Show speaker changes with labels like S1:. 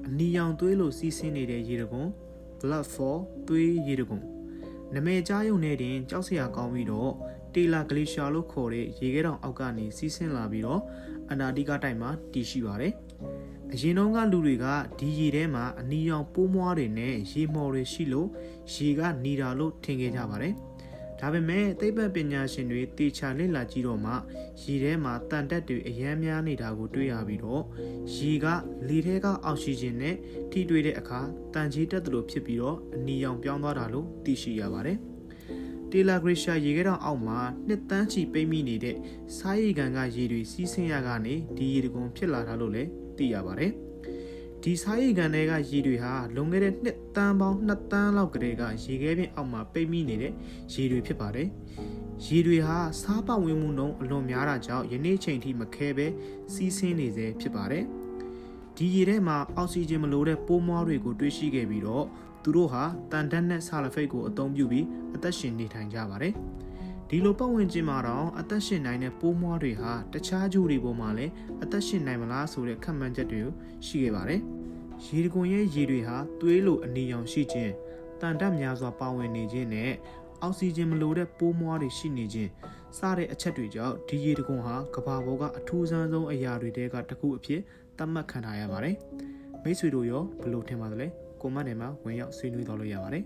S1: အနီရောင်သွေးလိုစီးဆင်းနေတဲ့ရေတံခွန် blood fall သွေးရေတံခွန်နာမည်ကြားရုံနဲ့တင်ကြောက်စရာကောင်းပြီးတော့တေလာဂလီရှာလို့ခေါ်တဲ့ရေခဲတောင်အောက်ကနေစီးဆင်းလာပြီးတော့အန္တာတိကတိုက်မှာတည်ရှိပါတယ်အရင်တုန်းကလူတွေကဒီရေထဲမှာအနီရောင်ပိုးမွားတွေနဲ့ရေမော်တွေရှိလို့ရေကနေတာလို့ထင်ခဲ့ကြပါတယ်ဒါပေမဲ့သိပ္ပံပညာရှင်တွေတေချာလေ့လာကြည့်တော့မှရေထဲမှာတန်တက်တွေအများများနေတာကိုတွေ့ရပြီးတော့ရေကလေထဲကအောက်ဆီဂျင်နဲ့ထိတွေ့တဲ့အခါတန်ကြီးတက်သလိုဖြစ်ပြီးတော့အနီရောင်ပြောင်းသွားတာလို့သိရှိရပါတယ်တေလာဂရီရှာရေခဲတောင်အောက်မှာနှစ်တန်းချီပိတ်မိနေတဲ့စားရေကန်ကရေတွေစီးဆင်းရကနေဒီရေတံခွန်ဖြစ်လာတာလို့လည်းသိရပါတယ်ဒီစားရေကန်တွေကရေတွေဟာလွန်ခဲ့တဲ့နှစ်တန်းပေါင်း2တန်းလောက်ကတည်းကရေခဲပြင်အောက်မှာပိတ်မိနေတဲ့ရေတွေဖြစ်ပါတယ်ရေတွေဟာစားပတ်ဝန်းမှုနှုန်းအလွန်များတာကြောင့်ယနေ့ချိန်ထိမခဲပဲစီးဆင်းနေစေဖြစ်ပါတယ်ဒီရေထဲမှာအောက်ဆီဂျင်မလိုတဲ့ပိုးမွားတွေကိုတွေ့ရှိခဲ့ပြီးတော့သူတို့ဟာတန်တက်နဲ့ဆာလဖိတ်ကိုအသုံးပြုပြီးအသက်ရှင်နေထိုင်ကြပါတယ်ဒီလိုပတ်ဝန်းကျင်မှာတော့အသက်ရှင်နိုင်တဲ့ပိုးမွားတွေဟာတခြားဂျိုတွေပေါ်မှာလည်းအသက်ရှင်နိုင်မလားဆိုတဲ့ခန့်မှန်းချက်တွေရှိခဲ့ပါတယ်ရေတံခွန်ရဲ့ရေတွေဟာသွေးလိုအနီရောင်ရှိခြင်းတန်တက်များစွာပါဝင်နေခြင်းနဲ့အောက်ဆီဂျင်မလိုတဲ့ပိုးမွားတွေရှိနေခြင်းစတဲ့အချက်တွေကြောင့်ဒီရေတံခွန်ဟာကမ္ဘာပေါ်ကအထူးဆန်းဆုံးအရာတွေထဲကတစ်ခုအဖြစ်သတ်မှတ်ခံထားရပါတယ်မိတ်ဆွေတို့ရောဘယ်လိုထင်ပါသလဲကွန်မန့်ထဲမှာဝင်ရောက်ဆွေးနွေးသွားလို့ရပါတယ်